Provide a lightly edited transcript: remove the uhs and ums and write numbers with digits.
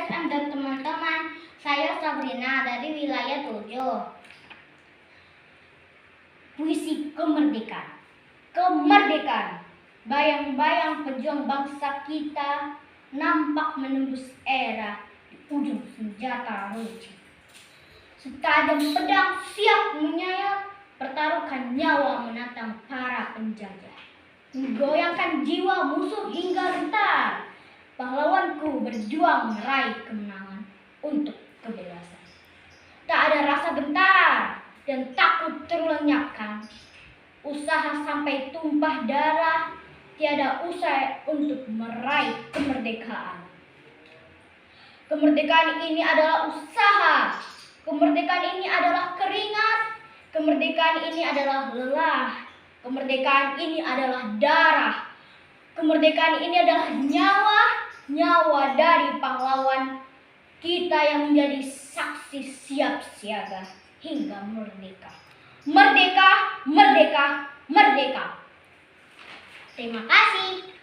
FM dan teman-teman. Saya Sabrina dari wilayah 7. Puisi kemerdekaan. Kemerdekaan. Bayang-bayang pejuang bangsa kita nampak menembus era di ujung senjata runcing. Setajam pedang siap menyayat, pertaruhkan nyawa menantang para penjajah. Menggoyangkan jiwa musuh hingga rentan. Pahlawanku berjuang meraih kemenangan untuk kebebasan. Tak ada rasa gentar dan takut terlenyapkan. Usaha sampai tumpah darah, tiada usai untuk meraih kemerdekaan. Kemerdekaan ini adalah usaha. Kemerdekaan ini adalah keringat. Kemerdekaan ini adalah lelah. Kemerdekaan ini adalah darah. Kemerdekaan ini adalah nyawa dari pahlawan kita yang menjadi saksi siap siaga hingga merdeka. Merdeka, merdeka, merdeka. Terima kasih.